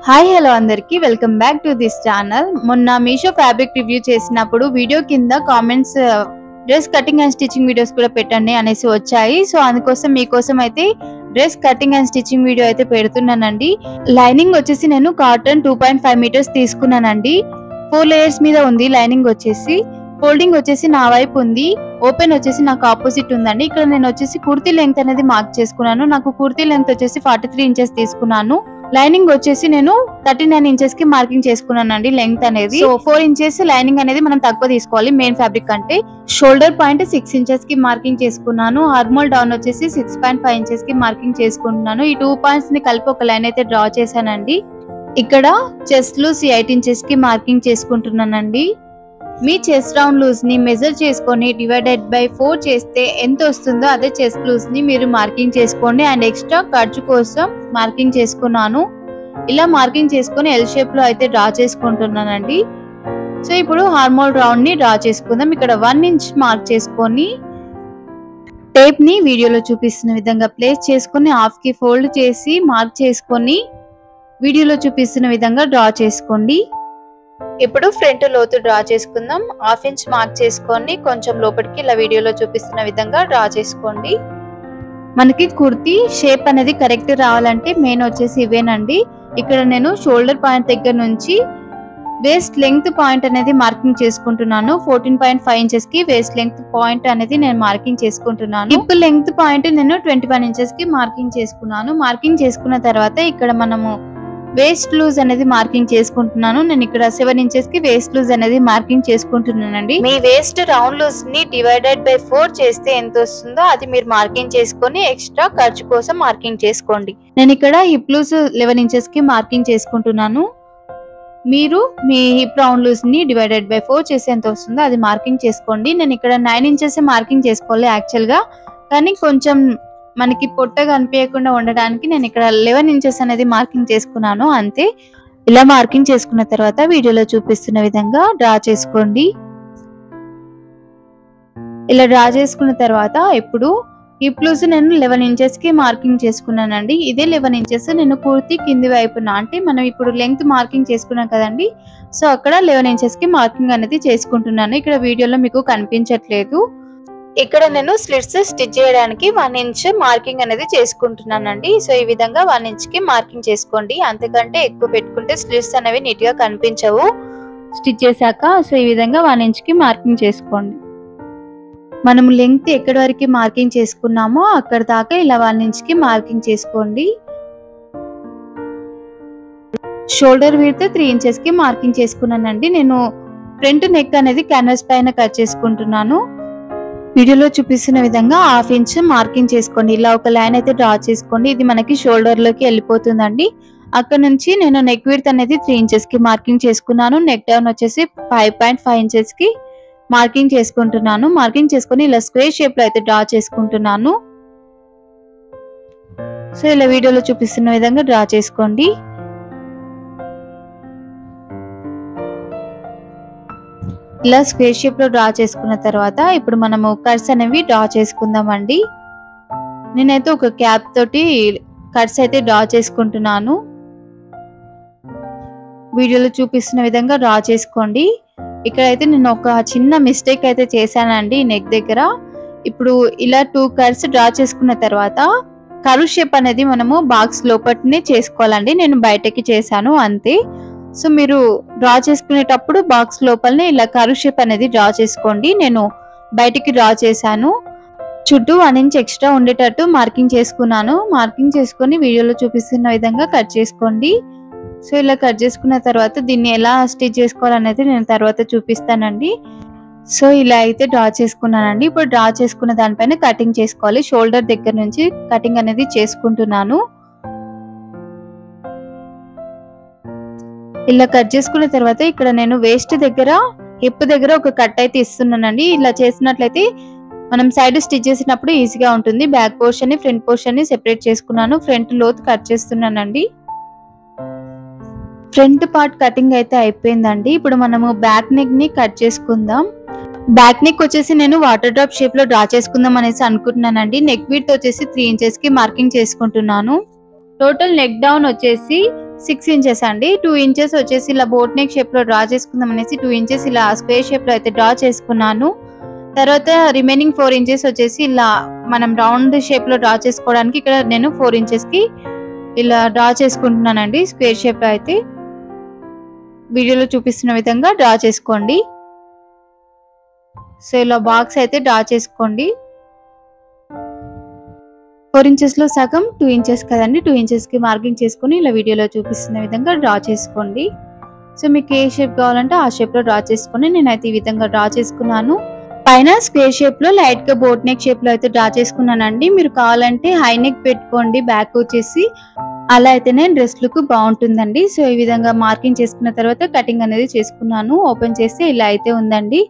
Hi hello అందరికి welcome back to this channel. మొన్న Meesho fabric review చేసినప్పుడు వీడియో కింద comments dress cutting and stitching videos కూడా పెట్టండి అనేసి వచ్చాయి. సో అందుకోసం మీకోసం అయితే dress cutting and stitching video అయితే పెడుతున్నానండి. లైనింగ్ వచ్చేసి నేను కాటన్ 2.5 మీటర్స్ తీసుకున్నానండి. 4 లేయర్స్ మీద ఉంది లైనింగ్ వచ్చేసి. ఫోల్డింగ్ వచ్చేసి నా వైపు ఉంది, ఓపెన్ వచ్చేసి నాకు ఆపోజిట్ ఉందండి. ఇక్కడ నేను వచ్చేసి కుర్తీ లెంగ్త్ అనేది మార్క్ చేసుకున్నాను. నాకు కుర్తీ లెంగ్త్ వచ్చేసి 43 ఇంచెస్ తీసుకున్నాను. లైనింగ్ వచ్చేసి నేను 39 ఇంచెస్ కి మార్కింగ్ చేసుకున్నానండి లెంగ్త్ అనేది. సో 4 ఇంచెస్ లైనింగ్ అనేది మనం తక్కువ తీసుకోవాలి మెయిన్ ఫ్యాబ్రిక్ అంటే. షోల్డర్ పాయింట్ 6 ఇంచెస్ కి మార్కింగ్ చేసుకున్నాను. ఆర్మోల్ డౌన్ వచ్చేసి 6.5 ఇంచెస్ కి మార్కింగ్ చేసుకుంటున్నాను. ఈ 2 పాయింట్స్ ని కలిపి ఒక లైన్ అయితే డ్రా చేశానండి. ఇక్కడ చెస్ట్ లూజ్ 8 ఇంచెస్ కి మార్కింగ్ చేసుకుంటున్నానండి. మీ చెస్ట్ రౌండ్ లూజ్ ని మెజర్ చేసుకొని డివైడెడ్ బై 4 చేస్తే ఎంత వస్తుందో అదే చెస్ట్ లూజ్ ని మీరు మార్కింగ్ చేసుకోండి. అండ్ ఎక్స్ట్రా ఖర్చు కోసం మార్కింగ్ చేసుకున్నాను. ఇలా మార్కింగ్ చేసుకొని ఎల్ షేప్ లో అయితే డ్రా చేసుకుంటున్నానండి. సో ఇప్పుడు హార్మోల్ రౌండ్ ని డ్రా చేసుకుందాం. ఇక్కడ 1 ఇంచ్ మార్క్ చేసుకొని టేప్ ని వీడియోలో చూపిస్తున్న విధంగా ప్లేస్ చేసుకొని హాఫ్ కి ఫోల్డ్ చేసి మార్క్ చేసుకొని వీడియోలో చూపిస్తున్న విధంగా డ్రా చేసుకోండి. ఇప్పుడు ఫ్రంట్ లోతు డ్రా చేసుకుందాం. హాఫ్ ఇంచ్ మార్క్ చేసుకొని కొంచెం లోపలికి ఇలా వీడియోలో చూపిస్తున్న విధంగా డ్రా చేసుకోండి. మనకి కుర్తీ షేప్ అనేది కరెక్ట్ రావాలంటే మెయిన్ వచ్చేసి ఇవేనండి. ఇక్కడ నేను షోల్డర్ పాయింట్ దగ్గర నుంచి వేస్ట్ లెంగ్త్ పాయింట్ అనేది మార్కింగ్ చేసుకుంటున్నాను. 14.5 ఇంచెస్ కి వేస్ట్ లెంగ్త్ పాయింట్ అనేది నేను మార్కింగ్ చేసుకుంటున్నాను. హిప్ లెంగ్త్ పాయింట్ నేను 21 ఇంచెస్ కి మార్కింగ్ చేసుకున్నాను. మార్కింగ్ చేసుకున్న తర్వాత ఇక్కడ మనము వేస్ట్ లూజ్ అనేది మార్కింగ్ చేసుకుంటున్నాను. నేను ఇక్కడ 7 ఇంచెస్ కి వేస్ట్ లూజ్ అనేది మార్కింగ్ చేసుకుంటున్నానండి. మీ వేస్ట్ రౌండ్ లూజ్ ని డివైడెడ్ బై 4 చేస్తే ఎంత వస్తుందో అది మీరు మార్కింగ్ చేసుకొని ఎక్స్ట్రా ఖర్చు కోసం మార్కింగ్ చేసుకోండి. నేను ఇక్కడ హిప్ లూజ్ 11 ఇంచెస్ కి మార్కింగ్ చేసుకుంటున్నాను. మీరు మీ హిప్ రౌండ్ లూజ్ ని డివైడెడ్ బై 4 చేస్తే ఎంత వస్తుందో అది మార్కింగ్ చేసుకోండి. నేను ఇక్కడ 9 ఇంచెస్ మార్కింగ్ చేసుకోవాలి యాక్చువల్ గా, కానీ కొంచెం మనకి పొట్టగా అనిపించకుండా ఉండడానికి నేను ఇక్కడ 11 ఇంచెస్ అనేది మార్కింగ్ చేసుకున్నాను అంతే. ఇలా మార్కింగ్ చేసుకున్న తర్వాత వీడియోలో చూపిస్తున్న విధంగా డ్రా చేసుకోండి. ఇలా డ్రా చేసుకున్న తర్వాత ఇప్పుడు హిప్ లూజ్ నేను 11 ఇంచెస్ కి మార్కింగ్ చేసుకున్నానండి. ఇదే 11 ఇంచెస్ నేను కుర్తీ కింది వైపున అంటే మనం ఇప్పుడు లెంగ్త్ మార్కింగ్ చేసుకున్నాం కదండి. సో అక్కడ 11 ఇంచెస్ కి మార్కింగ్ అనేది చేసుకుంటున్నాను. ఇక్కడ వీడియోలో మీకు కనిపించట్లేదు. ఇక్కడ నేను స్లిట్స్ స్టిచ్ చేయడానికి 1 ఇంచ్ మార్కింగ్ అనేది చేసుకుంటున్నానండి. సో ఈ విధంగా 1 ఇంచ్ కి మార్కింగ్ చేసుకోండి. అంతకంటే ఎక్కువ పెట్టుకుంటే స్లిట్స్ అనేవి నీట్ గా కనిపించవు స్టిచ్ చేశాక. సో ఈ విధంగా 1 ఇంచ్ కి మార్కింగ్ చేసుకోండి. మనం లెంగ్త్ ఎక్కడి వరకు మార్కింగ్ చేసుకున్నామో అక్కడ దాకా ఇలా 1 ఇంచ్ కి మార్కింగ్ చేసుకోండి. షోల్డర్ విడ్త్ 3 ఇంచెస్ కి మార్కింగ్ చేసుకున్నానండి. నేను ఫ్రంట్ నెక్ అనేది క్యాన్వాస్ పైన కట్ చేసుకుంటున్నాను. వీడియోలో చూపిస్తున్న విధంగా 1/2 ఇంచ్ మార్కింగ్ చేసుకోండి. ఇలా ఒక లైన్ అయితే డ్రా చేసుకోండి. ఇది మనకి షోల్డర్ లోకి వెళ్ళిపోతుందండి. అక్కడ నుంచి నేను నెక్ విడ్త్ అనేది 3 ఇంచెస్ కి మార్కింగ్ చేసుకున్నాను. నెక్ డౌన్ వచ్చేసి 5.5 ఇంచెస్ కి మార్కింగ్ చేసుకుంటున్నాను. మార్కింగ్ చేసుకొని ఇలా స్క్వేర్ షేప్ లో అయితే డ్రా చేసుకుంటున్నాను. సో ఇలా వీడియోలో చూపిస్తున్న విధంగా డ్రా చేసుకోండి. ఇలా స్క్వేర్ షేప్ లో డ్రా చేసుకున్న తర్వాత ఇప్పుడు మనము కట్స్ అనేవి డ్రా చేసుకుందామండి. నేనైతే ఒక క్యాప్ తోటి కట్స్ అయితే డ్రా చేసుకుంటున్నాను. వీడియోలో చూపిస్తున్న విధంగా డ్రా చేసుకోండి. ఇక్కడైతే నేను ఒక చిన్న మిస్టేక్ అయితే చేశానండి నెక్ దగ్గర. ఇప్పుడు ఇలా 2 కట్స్ డ్రా చేసుకున్న తర్వాత కర్వ్ షేప్ అనేది మనము బాక్స్ లోపలనే చేసుకోవాలండి. నేను బయటకి చేశాను అంతే. సో మీరు డ్రా చేసుకునేటప్పుడు బాక్స్ లోపలనే ఇలా కర్వ్ షేప్ అనేది డ్రా చేసుకోండి. నేను బయటికి డ్రా చేశాను. చుట్టూ 1 ఇంచ్ ఎక్స్ట్రా ఉండేటట్టు మార్కింగ్ చేసుకున్నాను. మార్కింగ్ చేసుకొని వీడియోలో చూపిస్తున్న విధంగా కట్ చేసుకోండి. సో ఇలా కట్ చేసుకున్న తర్వాత దీన్ని ఎలా స్టిచ్ చేసుకోవాలనేది నేను తర్వాత చూపిస్తానండి. సో ఇలా అయితే డ్రా చేసుకున్నానండి. ఇప్పుడు డ్రా చేసుకున్న దానిపైన కటింగ్ చేసుకోవాలి. షోల్డర్ దగ్గర నుంచి కటింగ్ అనేది చేసుకుంటున్నాను. ఇలా కట్ చేసుకున్న తర్వాత ఇక్కడ నేను వేస్ట్ దగ్గర హిప్ దగ్గర ఒక కట్ అయితే ఇస్తున్నానండి. ఇలా చేసినట్లయితే మనం సైడ్ స్టిచ్ చేసినప్పుడు ఈజీగా ఉంటుంది. బ్యాక్ పోర్షన్ ని ఫ్రంట్ పోర్షన్ ని సెపరేట్ చేసుకున్నాను. ఫ్రంట్ లోత్ కట్ చేస్తున్నానండి. ఫ్రంట్ పార్ట్ కటింగ్ అయితే అయిపోయిందండి. ఇప్పుడు మనము బ్యాక్ నెక్ ని కట్ చేసుకుందాం. బ్యాక్ నెక్ వచ్చేసి నేను వాటర్ డ్రాప్ షేప్ లో డ్రా చేసుకుందాం అనేసి అనుకుంటున్నానండి. నెక్ విడ్త్ వచ్చేసి 3 ఇంచెస్ కి మార్కింగ్ చేసుకుంటున్నాను. టోటల్ నెక్ డౌన్ వచ్చేసి 6 ఇంచెస్ అండి. 2 ఇంచెస్ వచ్చేసి ఇలా బోట్ నెక్ షేప్ లో డ్రా చేసుకుందాం అనేసి 2 ఇంచెస్ ఇలా స్క్వేర్ షేప్ లో అయితే డ్రా చేసుకున్నాను. తర్వాత రిమైనింగ్ 4 ఇంచెస్ వచ్చేసి ఇలా మనం రౌండ్ షేప్ లో డ్రా చేసుకోవడానికి ఇక్కడ నేను 4 ఇంచెస్ కి ఇలా డ్రా చేసుకుంటున్నానండి. స్క్వేర్ షేప్ లో అయితే వీడియోలో చూపిస్తున్న విధంగా డ్రా చేసుకోండి. సో ఇలా బాక్స్ అయితే డ్రా చేసుకోండి. 4 ఇంచెస్ లో సగం 2 ఇంచెస్ కదండి, 2 ఇంచెస్ కి మార్కింగ్ చేసుకొని ఇలా వీడియోలో చూపిస్తున్న విధంగా డ్రా చేసుకోండి. సో మీకు ఏ షేప్ కావాలంటే ఆ షేప్ లో డ్రా చేసుకొని నేనైతే ఈ విధంగా డ్రా చేసుకున్నాను. పైన స్క్వేర్ షేప్ లో లైట్ గా బోట్ నెక్ షేప్ లో అయితే డ్రా చేసుకున్నానండి. మీరు కావాలంటే హై నెక్ పెట్టుకోండి బ్యాక్ వచ్చేసి, అలా అయితేనే డ్రెస్ లుక్ బాగుంటుందండి. సో ఈ విధంగా మార్కింగ్ చేసుకున్న తర్వాత కటింగ్ అనేది చేసుకున్నాను. ఓపెన్ చేస్తే ఇలా అయితే ఉందండి.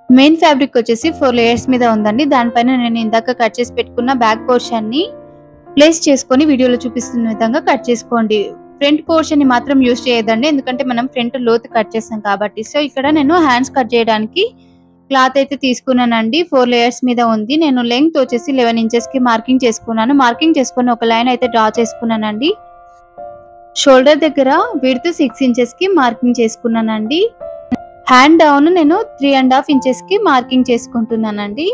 మెయిన్ ఫ్యాబ్రిక్ వచ్చేసి 4 లేయర్స్ మీద ఉందండి. దానిపైన నేను ఇందాక కట్ చేసి పెట్టుకున్న బ్యాక్ పోర్షన్ ని ప్లేస్ చేసుకొని వీడియోలో చూపిస్తున్న విధంగా కట్ చేసుకోండి. ఫ్రంట్ పోర్షన్ ని మాత్రం యూజ్ చేయదండి, ఎందుకంటే మనం ఫ్రంట్ లోతు కట్ చేసాం కాబట్టి. సో ఇక్కడ నేను హ్యాండ్స్ కట్ చేయడానికి క్లాత్ అయితే తీసుకున్నానండి. 4 లేయర్స్ మీద ఉంది. నేను లెంగ్త్ వచ్చేసి 11 ఇంచెస్ కి మార్కింగ్ చేసుకున్నాను. మార్కింగ్ చేసుకుని ఒక లైన్ అయితే డ్రా చేసుకున్నానండి. షోల్డర్ దగ్గర విడ్త్ 6 ఇంచెస్ కి మార్కింగ్ చేసుకున్నానండి. హ్యాండ్ డౌన్ నేను 3.5 ఇంచెస్ కి మార్కింగ్ చేసుకుంటున్నానండి.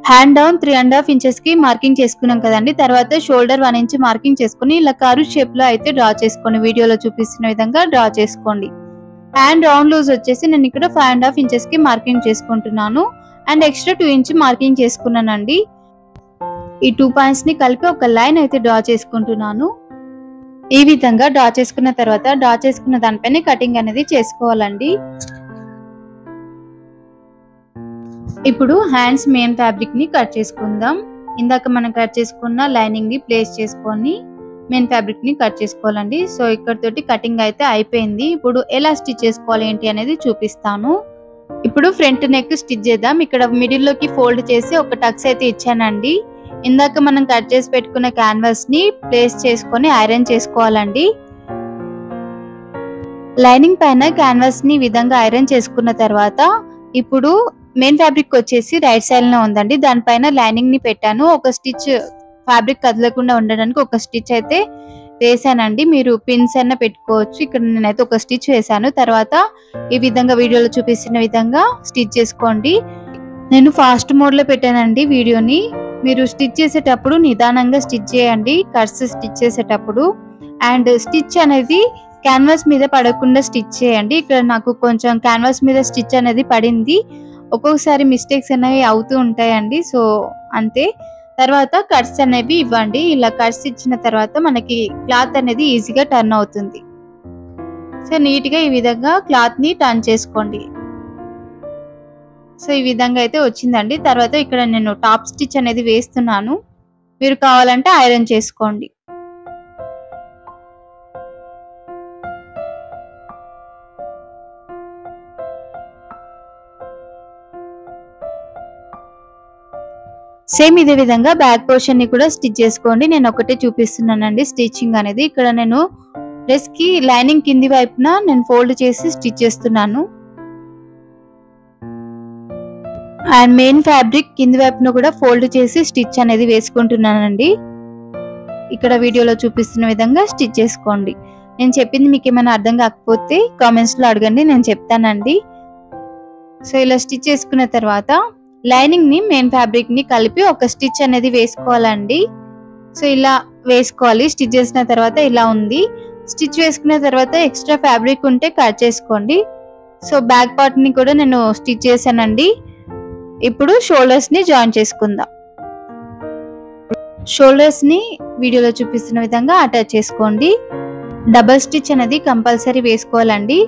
హ్యాండ్ డౌన్ 3.5 ఇంచెస్ కి మార్కింగ్ చేసుకున్నాం కదండి. తర్వాత షోల్డర్ 1 ఇంచ్ మార్కింగ్ చేసుకుని ఇలా కర్వ్ షేప్ లో అయితే డ్రా చేసుకోండి. వీడియోలో చూపిస్తున్న విధంగా డ్రా చేసుకోండి. హ్యాండ్ రౌండ్ లూజ్ వచ్చేసి నేను ఇక్కడ 5.5 ఇంచెస్ కి మార్కింగ్ చేసుకుంటున్నాను. అండ్ ఎక్స్ట్రా 2 ఇంచ్ మార్కింగ్ చేసుకున్నానండి. ఈ 2 పాయింట్స్ ని కలిపి ఒక లైన్ అయితే డ్రా చేసుకుంటున్నాను. ఈ విధంగా డ్రా చేసుకున్న తర్వాత డ్రా చేసుకున్న దానిపైన కటింగ్ అనేది చేసుకోవాలండి. ఇప్పుడు హ్యాండ్స్ మెయిన్ ఫ్యాబ్రిక్ ని కట్ చేసుకుందాం. ఇందాక మనం కట్ చేసుకున్న లైనింగ్ ని ప్లేస్ చేసుకొని మెయిన్ ఫ్యాబ్రిక్ ని కట్ చేసుకోవాలండి. సో ఇక్కడ తోటి కటింగ్ అయితే అయిపోయింది. ఇప్పుడు ఎలా స్టిచ్ చేసుకోవాలి ఏంటి అనేది చూపిస్తాను. ఇప్పుడు ఫ్రంట్ నెక్ స్టిచ్ చేద్దాం. ఇక్కడ మిడిల్ లోకి ఫోల్డ్ చేసి ఒక టక్స్ అయితే ఇచ్చానండి. ఇందాక మనం కట్ చేసి పెట్టుకున్న క్యాన్వాస్ ని ప్లేస్ చేసుకొని ఐరన్ చేసుకోవాలండి. లైనింగ్ పైన క్యాన్వాస్ ని విధంగా ఐరన్ చేసుకున్న తర్వాత ఇప్పుడు మెయిన్ ఫ్యాబ్రిక్ వచ్చేసి రైట్ సైడ్ లో ఉందండి. దానిపైన లైనింగ్ ని పెట్టాను. ఒక స్టిచ్ ఫ్యాబ్రిక్ కదలకుండా ఉండడానికి ఒక స్టిచ్ అయితే వేసానండి. మీరు పిన్స్ అన్న పెట్టుకోవచ్చు. ఇక్కడ నేనైతే ఒక స్టిచ్ వేసాను. తర్వాత ఈ విధంగా వీడియోలో చూపిస్తున్న విధంగా స్టిచ్ చేసుకోండి. నేను ఫాస్ట్ మోడ్ లో పెట్టానండి వీడియోని. మీరు స్టిచ్ చేసేటప్పుడు నిదానంగా స్టిచ్ చేయండి, కట్స్ స్టిచ్ చేసేటప్పుడు. అండ్ స్టిచ్ అనేది క్యాన్వాస్ మీద పడకుండా స్టిచ్ చేయండి. ఇక్కడ నాకు కొంచెం క్యాన్వాస్ మీద స్టిచ్ అనేది పడింది. ఒక్కొక్కసారి మిస్టేక్స్ అనేవి అవుతూ ఉంటాయండి. సో అంతే. తర్వాత కట్స్ అనేవి ఇవ్వండి. ఇలా కట్స్ ఇచ్చిన తర్వాత మనకి క్లాత్ అనేది ఈజీగా టర్న్ అవుతుంది. సో నీట్ గా ఈ విధంగా క్లాత్ ని టర్న్ చేసుకోండి. సో ఈ విధంగా అయితే వచ్చిందండి. తర్వాత ఇక్కడ నేను టాప్ స్టిచ్ అనేది వేస్తున్నాను. మీరు కావాలంటే ఐరన్ చేసుకోండి. సేమ్ ఇదే విధంగా బ్యాక్ పోర్షన్ ని కూడా స్టిచ్ చేసుకోండి. నేను ఒకటే చూపిస్తున్నానండి స్టిచ్చింగ్ అనేది. ఇక్కడ నేను డ్రెస్ కి లైనింగ్ కింది వైపున నేను ఫోల్డ్ చేసి స్టిచ్ చేస్తున్నాను. అండ్ మెయిన్ ఫ్యాబ్రిక్ కింది వైపున కూడా ఫోల్డ్ చేసి స్టిచ్ అనేది వేసుకుంటున్నానండి. ఇక్కడ వీడియోలో చూపిస్తున్న విధంగా స్టిచ్ చేసుకోండి. నేను చెప్పింది మీకు ఏమైనా అర్థం కాకపోతే కామెంట్స్ లో అడగండి, నేను చెప్తానండి. సో ఇలా స్టిచ్ చేసుకున్న తర్వాత లైనింగ్ ని మెయిన్ ఫ్యాబ్రిక్ ని కలిపి ఒక స్టిచ్ అనేది వేసుకోవాలండి. సో ఇలా వేసుకోవాలి. స్టిచ్ చేసిన తర్వాత ఇలా ఉంది. స్టిచ్ వేసుకున్న తర్వాత ఎక్స్ట్రా ఫ్యాబ్రిక్ ఉంటే కట్ చేసుకోండి. సో బ్యాక్ పార్ట్ ని కూడా నేను స్టిచ్ చేశానండి. ఇప్పుడు షోల్డర్స్ ని జాయిన్ చేసుకుందాం. షోల్డర్స్ ని వీడియోలో చూపిస్తున్న విధంగా అటాచ్ చేసుకోండి. డబల్ స్టిచ్ అనేది కంపల్సరీ వేసుకోవాలండి.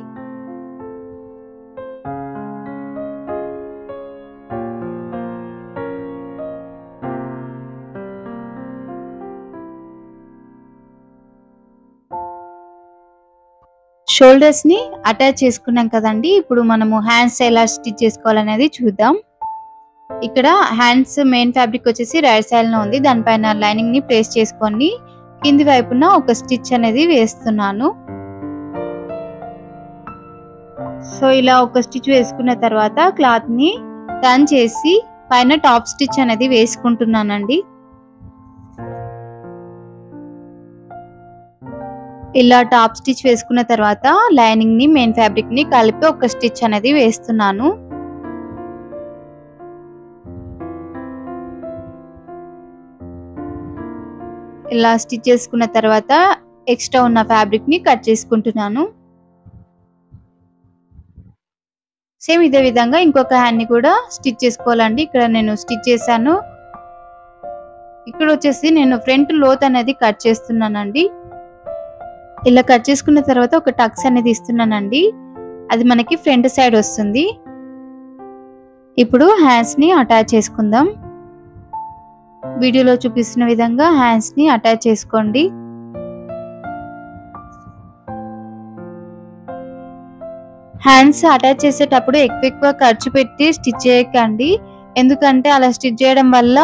షోల్డర్స్ ని అటాచ్ చేసుకున్నాం కదండి. ఇప్పుడు మనము హ్యాండ్స్ ఎలా స్టిచ్ చేసుకోవాలనేది చూద్దాం. ఇక్కడ హ్యాండ్స్ మెయిన్ ఫ్యాబ్రిక్ వచ్చేసి రైట్ సైడ్ లో ఉంది. దానిపైన లైనింగ్ ని ప్లేస్ చేసుకొని కింది వైపున ఒక స్టిచ్ అనేది వేస్తున్నాను. సో ఇలా ఒక స్టిచ్ వేసుకున్న తర్వాత క్లాత్ ని టర్న్ చేసి పైన టాప్ స్టిచ్ అనేది వేసుకుంటున్నానండి. ఇలా టాప్ స్టిచ్ వేసుకున్న తర్వాత లైనింగ్ ని మెయిన్ ఫ్యాబ్రిక్ ని కలిపి ఒక స్టిచ్ అనేది వేస్తున్నాను. ఇలా స్టిచ్ చేసుకున్న తర్వాత ఎక్స్ట్రా ఉన్న ఫ్యాబ్రిక్ ని కట్ చేసుకుంటున్నాను. సేమ్ ఇదే విధంగా ఇంకొక హ్యాండ్ ని కూడా స్టిచ్ చేసుకోవాలండి. ఇక్కడ నేను స్టిచ్ చేశాను. ఇక్కడ వచ్చేసి నేను ఫ్రంట్ లోత్ అనేది కట్ చేస్తున్నానండి. ఇలా కట్ చేసుకున్న తర్వాత ఒక టక్స్ అనేది ఇస్తున్నానండి. అది మనకి ఫ్రంట్ సైడ్ వస్తుంది. ఇప్పుడు హ్యాండ్స్ ని అటాచ్ చేసుకుందాం. వీడియోలో చూపిస్తున్న విధంగా హ్యాండ్స్ ని అటాచ్ చేసుకోండి. హ్యాండ్స్ అటాచ్ చేసేటప్పుడు ఎక్కువ ఖర్చు పెట్టి స్టిచ్ చేయకండి. ఎందుకంటే అలా స్టిచ్ చేయడం వల్ల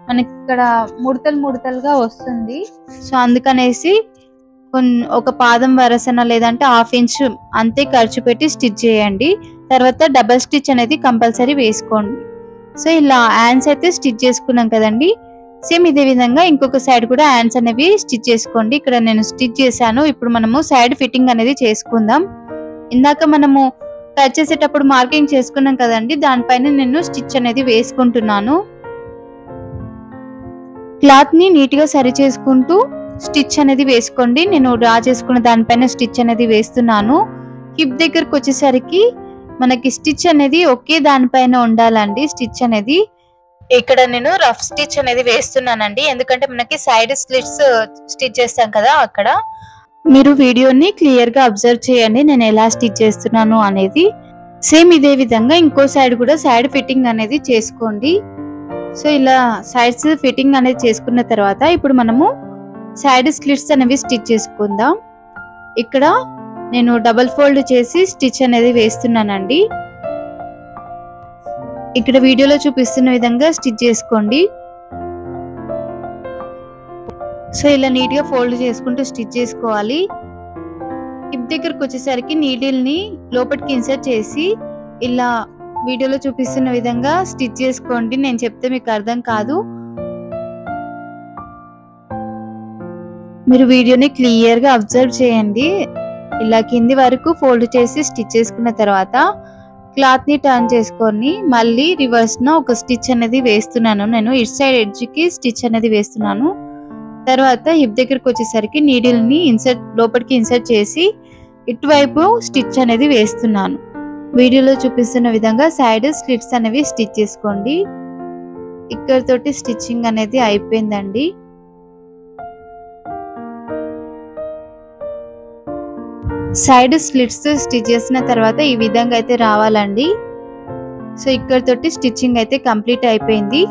మనకి ఇక్కడ ముడతలుగా వస్తుంది. సో అందుకనేసి ఒక పాదం వరసన లేదంటే 1/2 ఇంచ్ అంతే ఖర్చు పెట్టి స్టిచ్ చేయండి. తర్వాత డబల్ స్టిచ్ అనేది కంపల్సరీ వేసుకోండి. సో ఇలా హ్యాండ్స్ అయితే స్టిచ్ చేసుకున్నాం కదండి. సేమ్ ఇదే విధంగా ఇంకొక సైడ్ కూడా హ్యాండ్స్ అనేవి స్టిచ్ చేసుకోండి. ఇక్కడ నేను స్టిచ్ చేశాను. ఇప్పుడు మనము సైడ్ ఫిట్టింగ్ అనేది చేసుకుందాం. ఇందాక మనము కట్ చేసేటప్పుడు మార్కింగ్ చేసుకున్నాం కదండి, దానిపైన నేను స్టిచ్ అనేది వేసుకుంటున్నాను. క్లాత్ ని నీట్ గా సరి చేసుకుంటూ స్టిచ్ అనేది వేసుకోండి. నేను డ్రా చేసుకున్న దానిపైన స్టిచ్ అనేది వేస్తున్నాను. హిప్ దగ్గరకు వచ్చేసరికి మనకి స్టిచ్ అనేది ఒకే దానిపైన ఉండాలండి. స్టిచ్ అనేది ఇక్కడ నేను రఫ్ స్టిచ్ అనేది వేస్తున్నానండి. ఎందుకంటే మనకి సైడ్ స్లిట్స్ స్టిచ్ చేస్తాం కదా, అక్కడ మీరు వీడియోని క్లియర్ గా అబ్జర్వ్ చేయండి నేను ఎలా స్టిచ్ చేస్తున్నాను అనేది. సేమ్ ఇదే విధంగా ఇంకో సైడ్ కూడా సైడ్ ఫిట్టింగ్ అనేది చేసుకోండి. సో ఇలా సైడ్స్ ఫిట్టింగ్ అనేది చేసుకున్న తర్వాత ఇప్పుడు మనము సైడ్ స్లిట్స్ అనేవి స్టిచ్ చేసుకుందాం. ఇక్కడ నేను డబుల్ ఫోల్డ్ చేసి స్టిచ్ అనేది వేస్తున్నానండి. ఇక్కడ వీడియోలో చూపిస్తున్న విధంగా స్టిచ్ చేసుకోండి. సో ఇలా నీట్ గా ఫోల్డ్ చేసుకుంటూ స్టిచ్ చేసుకోవాలి. హిప్ దగ్గరకు వచ్చేసరికి నీడిల్ ని లోపలికి ఇన్సర్ట్ చేసి ఇలా వీడియోలో చూపిస్తున్న విధంగా స్టిచ్ చేసుకోండి. నేను చెప్తే మీకు అర్థం కాదు. మీరు వీడియోని క్లియర్ గా అబ్జర్వ్ చేయండి. ఇలా కింది వరకు ఫోల్డ్ చేసి స్టిచ్ చేసుకున్న తర్వాత క్లాత్ ని టర్న్ చేసుకొని మళ్ళీ రివర్స్ న ఒక స్టిచ్ అనేది వేస్తున్నాను. నేను ఇటు సైడ్ ఎడ్జ్ కి స్టిచ్ అనేది వేస్తున్నాను. తర్వాత హిప్ దగ్గరకు వచ్చేసరికి నీడిల్ ని లోపలికి ఇన్సర్ట్ చేసి ఇటువైపు స్టిచ్ అనేది వేస్తున్నాను. వీడియోలో చూపిస్తున్న విధంగా సైడ్ స్లిట్స్ అనేవి స్టిచ్ చేసుకోండి. ఇక్కడ తోటి స్టిచ్చింగ్ అనేది అయిపోయిందండి. సైడ్ స్లిట్స్ స్టిచ్ చేసిన తర్వాత ఈ విధంగా అయితే రావాలండి. సో ఇక్కడ తోటి స్టిచ్చింగ్ అయితే కంప్లీట్ అయిపోయింది.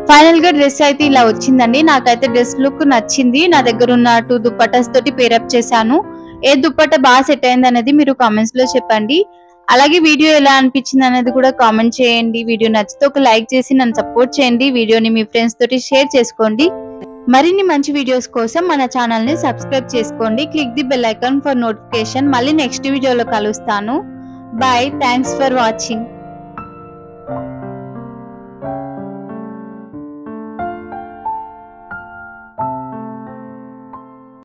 ఫైనల్ గా డ్రెస్ అయితే ఇలా వచ్చిందండి. నాకైతే డ్రెస్ లుక్ నచ్చింది. నా దగ్గర ఉన్న 2 దుప్పటాస్ తోటి పేరప్ చేశాను. ఏ దుప్పట బాగా సెట్ అయింది అనేది మీరు కామెంట్స్ లో చెప్పండి. అలాగే వీడియో ఎలా అనిపించింది అనేది కూడా కామెంట్ చేయండి. వీడియో నచ్చితే ఒక లైక్ చేసి నన్ను సపోర్ట్ చేయండి. వీడియోని మీ ఫ్రెండ్స్ తోటి షేర్ చేసుకోండి. మరిన్ని మంచి వీడియోస్ కోసం మన ఛానల్ ని సబ్స్క్రైబ్ చేసుకోండి. Click the bell icon for notification. మళ్ళీ నెక్స్ట్ వీడియోలో కలుస్తాను. బాయ్. Thanks for watching.